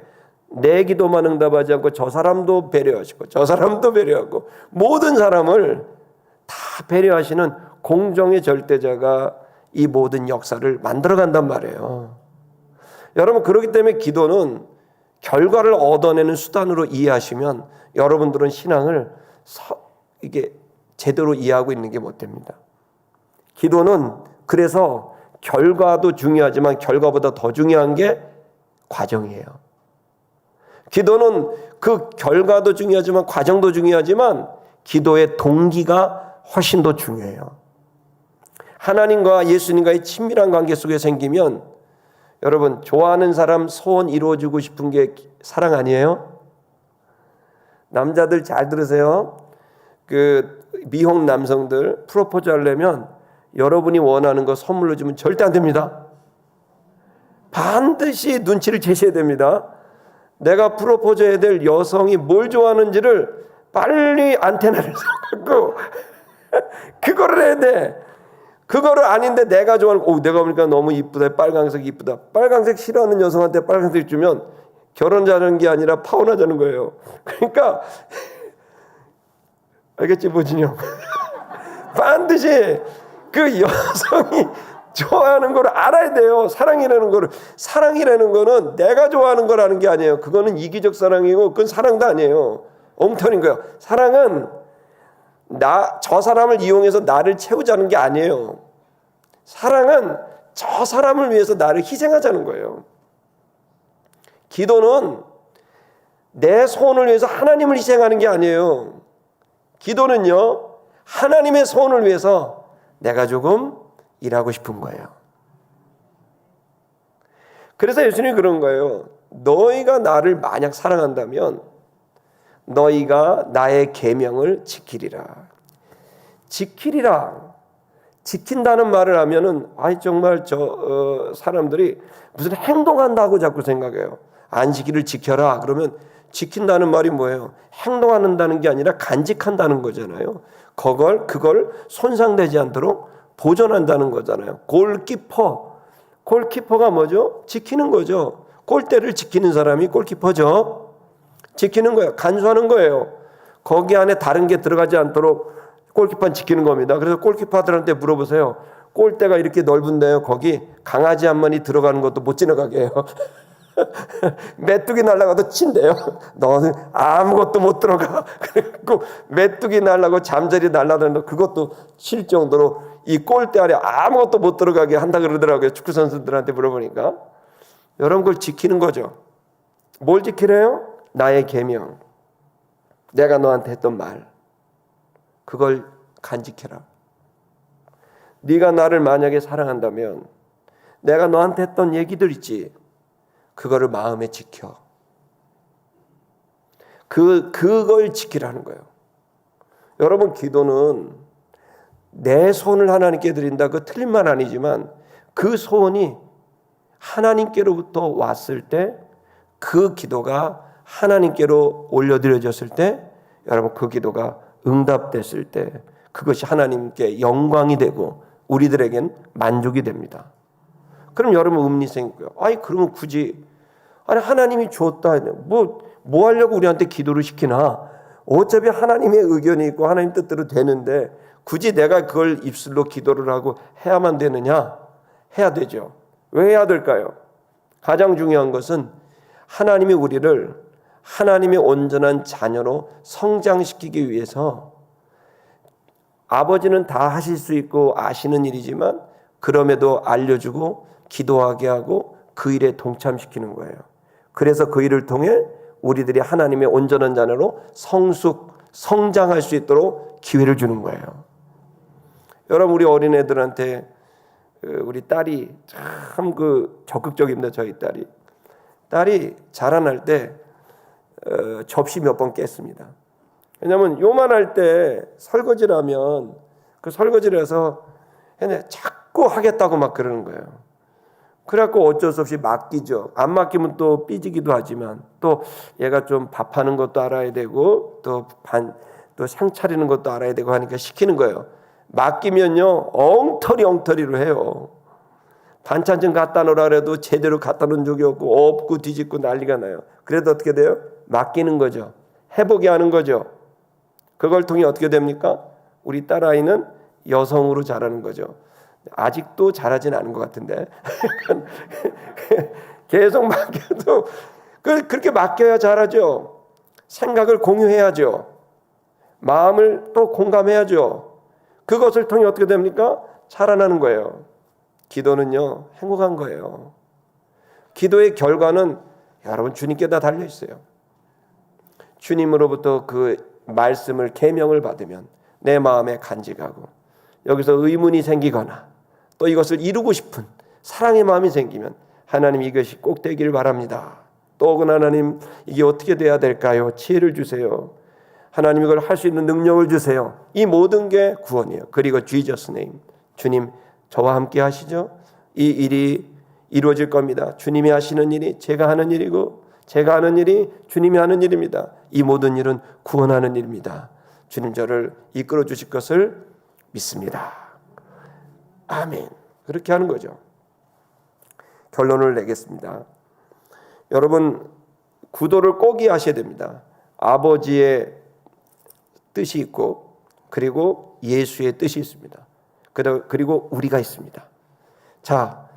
내 기도만 응답하지 않고 저 사람도 배려하시고 저 사람도 배려하고 모든 사람을 다 배려하시는 공정의 절대자가 이 모든 역사를 만들어간단 말이에요. 여러분, 그렇기 때문에 기도는 결과를 얻어내는 수단으로 이해하시면 여러분들은 신앙을 이게 제대로 이해하고 있는 게 못 됩니다. 기도는 그래서 결과도 중요하지만 결과보다 더 중요한 게 과정이에요. 기도는 그 결과도 중요하지만 과정도 중요하지만 기도의 동기가 훨씬 더 중요해요. 하나님과 예수님과의 친밀한 관계 속에 생기면 여러분, 좋아하는 사람 소원 이루어주고 싶은 게 사랑 아니에요? 남자들 잘 들으세요. 그 미혼 남성들 프로포즈 하려면 여러분이 원하는 거 선물로 주면 절대 안 됩니다. 반드시 눈치를 채셔야 됩니다. 내가 프로포즈 해야 될 여성이 뭘 좋아하는지를 빨리 안테나를 써갖고 그거를 해야 돼. 그거를 아닌데 내가 좋아하는 내가 보니까 너무 이쁘다. 빨강색 이쁘다. 빨강색 싫어하는 여성한테 빨강색 주면 결혼하자는 게 아니라 파혼하자는 거예요. 그러니까 알겠지, 보진영? 반드시 그 여성이 좋아하는 걸 알아야 돼요. 사랑이라는 거는 내가 좋아하는 거라는 게 아니에요. 그거는 이기적 사랑이고 그건 사랑도 아니에요. 엉터리인 거예요. 사랑은 저 사람을 이용해서 나를 채우자는 게 아니에요. 사랑은 저 사람을 위해서 나를 희생하자는 거예요. 기도는 내 소원을 위해서 하나님을 희생하는 게 아니에요. 기도는요, 하나님의 소원을 위해서 내가 조금 일하고 싶은 거예요. 그래서 예수님이 그런 거예요. 너희가 나를 만약 사랑한다면 너희가 나의 계명을 지키리라. 지키리라. 지킨다는 말을 하면은 정말 사람들이 무슨 행동한다고 자꾸 생각해요. 안식일을 지켜라. 그러면 지킨다는 말이 뭐예요? 행동한다는 게 아니라 간직한다는 거잖아요. 그걸 손상되지 않도록 보존한다는 거잖아요. 골키퍼가 뭐죠? 지키는 거죠. 골대를 지키는 사람이 골키퍼죠. 지키는 거예요. 간수하는 거예요. 거기 안에 다른 게 들어가지 않도록 골키퍼는 지키는 겁니다. 그래서 골키퍼들한테 물어보세요. 골대가 이렇게 넓은데요. 거기 강아지 한 마리 들어가는 것도 못 지나가게 해요. 메뚜기 날아가도 친대요. 너는 아무것도 못 들어가. 그리고 메뚜기 날아가고 잠자리 날아다니는 그것도 칠 정도로 이 골대 안에 아무것도 못 들어가게 한다 그러더라고요. 축구 선수들한테 물어보니까. 여러분, 그걸 지키는 거죠. 뭘 지키래요? 나의 계명. 내가 너한테 했던 말. 그걸 간직해라. 네가 나를 만약에 사랑한다면 내가 너한테 했던 얘기들 있지. 그거를 마음에 지켜. 그걸 지키라는 거예요. 여러분, 기도는 내 소원을 하나님께 드린다. 그 틀린 말 아니지만 그 소원이 하나님께로부터 왔을 때 그 기도가 하나님께로 올려드려졌을 때 여러분, 그 기도가 응답됐을 때 그것이 하나님께 영광이 되고 우리들에겐 만족이 됩니다. 그럼 여러분 의문이 생겨요. 그러면 굳이 하나님이 줬다. 뭐 하려고 우리한테 기도를 시키나? 어차피 하나님의 의견이 있고 하나님 뜻대로 되는데 굳이 내가 그걸 입술로 기도를 하고 해야만 되느냐? 해야 되죠. 왜 해야 될까요? 가장 중요한 것은 하나님이 우리를 하나님의 온전한 자녀로 성장시키기 위해서 아버지는 다 하실 수 있고 아시는 일이지만 그럼에도 알려주고 기도하게 하고 그 일에 동참시키는 거예요. 그래서 그 일을 통해 우리들이 하나님의 온전한 자녀로 성장할 수 있도록 기회를 주는 거예요. 여러분, 우리 어린애들한테 우리 딸이 참 적극적입니다. 저희 딸이 자라날 때 접시 몇 번 깼습니다. 왜냐하면 요만할 때 설거지를 하면 그 설거지를 해서 자꾸 하겠다고 막 그러는 거예요. 그래갖고 어쩔 수 없이 맡기죠. 안 맡기면 또 삐지기도 하지만 또 얘가 좀 밥하는 것도 알아야 되고 또 상 차리는 것도 알아야 되고 하니까 시키는 거예요. 맡기면요 엉터리로 해요. 반찬 좀 갖다 놓으라 그래도 제대로 갖다 놓은 적이 없고 뒤집고 난리가 나요. 그래도 어떻게 돼요? 맡기는 거죠. 해보게 하는 거죠. 그걸 통해 어떻게 됩니까? 우리 딸아이는 여성으로 자라는 거죠. 아직도 잘하진 않은 것 같은데 계속 맡겨도 그렇게 맡겨야 잘하죠. 생각을 공유해야죠. 마음을 또 공감해야죠. 그것을 통해 어떻게 됩니까? 자라나는 거예요. 기도는요 행복한 거예요. 기도의 결과는 여러분 주님께 다 달려 있어요. 주님으로부터 그 말씀을 계명을 받으면 내 마음에 간직하고 여기서 의문이 생기거나 또 이것을 이루고 싶은 사랑의 마음이 생기면 하나님 이것이 꼭 되길 바랍니다. 또 혹은 하나님 이게 어떻게 돼야 될까요? 지혜를 주세요. 하나님 이걸 할 수 있는 능력을 주세요. 이 모든 게 구원이에요. 그리고 Jesus name, 주님 저와 함께 하시죠. 이 일이 이루어질 겁니다. 주님이 하시는 일이 제가 하는 일이고 제가 하는 일이 주님이 하는 일입니다. 이 모든 일은 구원하는 일입니다. 주님 저를 이끌어 주실 것을 믿습니다. 아멘. 그렇게 하는 거죠. 결론을 내겠습니다. 여러분 구도를 꼭 이해하셔야 됩니다. 아버지의 뜻이 있고 그리고 예수의 뜻이 있습니다. 그리고 우리가 있습니다. 자,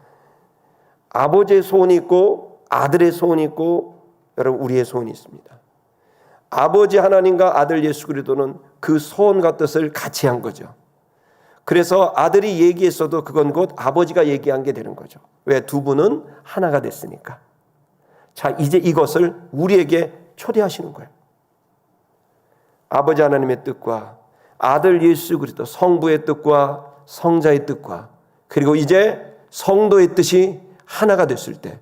아버지의 소원이 있고 아들의 소원이 있고 여러분 우리의 소원이 있습니다. 아버지 하나님과 아들 예수 그리스도는 그 소원과 뜻을 같이 한 거죠. 그래서 아들이 얘기했어도 그건 곧 아버지가 얘기한 게 되는 거죠. 왜? 두 분은 하나가 됐으니까. 자, 이제 이것을 우리에게 초대하시는 거예요. 아버지 하나님의 뜻과 아들 예수 그리스도 성부의 뜻과 성자의 뜻과 그리고 이제 성도의 뜻이 하나가 됐을 때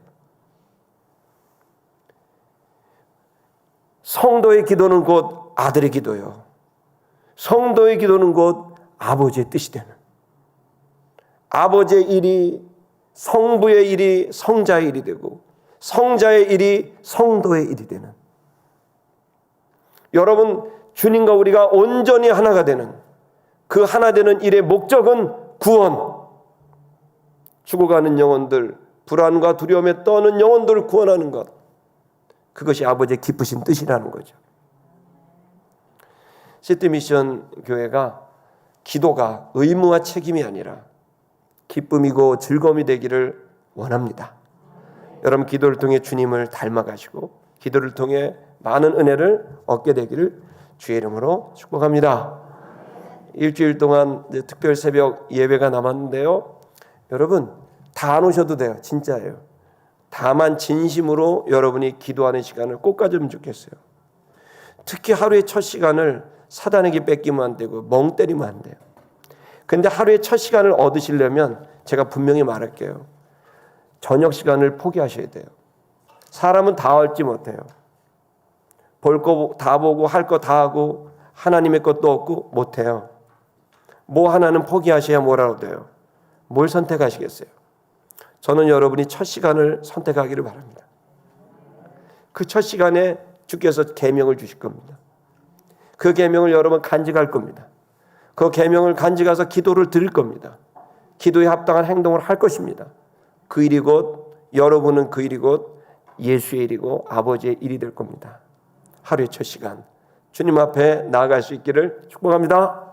성도의 기도는 곧 아들의 기도요. 성도의 기도는 곧 아버지의 뜻이 되는, 아버지의 일이 성부의 일이 성자의 일이 되고 성자의 일이 성도의 일이 되는, 여러분 주님과 우리가 온전히 하나가 되는 그 하나 되는 일의 목적은 구원, 죽어가는 영혼들, 불안과 두려움에 떠는 영혼들을 구원하는 것, 그것이 아버지의 기쁘신 뜻이라는 거죠. 시티미션 교회가 기도가 의무와 책임이 아니라 기쁨이고 즐거움이 되기를 원합니다. 여러분 기도를 통해 주님을 닮아가시고 기도를 통해 많은 은혜를 얻게 되기를 주의 이름으로 축복합니다. 일주일 동안 특별 새벽 예배가 남았는데요. 여러분 다 안 오셔도 돼요. 진짜예요. 다만 진심으로 여러분이 기도하는 시간을 꼭 가지면 좋겠어요. 특히 하루의 첫 시간을 사단에게 뺏기면 안 되고 멍 때리면 안 돼요. 근데 하루의 첫 시간을 얻으시려면 제가 분명히 말할게요. 저녁 시간을 포기하셔야 돼요. 사람은 다 알지 못해요. 볼 거 다 보고 할 거 다 하고 하나님의 것도 없고 못해요. 뭐 하나는 포기하셔야 뭐라도 돼요. 뭘 선택하시겠어요? 저는 여러분이 첫 시간을 선택하기를 바랍니다. 그 첫 시간에 주께서 계명을 주실 겁니다. 그 계명을 여러분 간직할 겁니다. 그 계명을 간직해서 기도를 드릴 겁니다. 기도에 합당한 행동을 할 것입니다. 그 일이 곧 여러분은 그 일이 곧 예수의 일이고 아버지의 일이 될 겁니다. 하루의 첫 시간 주님 앞에 나아갈 수 있기를 축복합니다.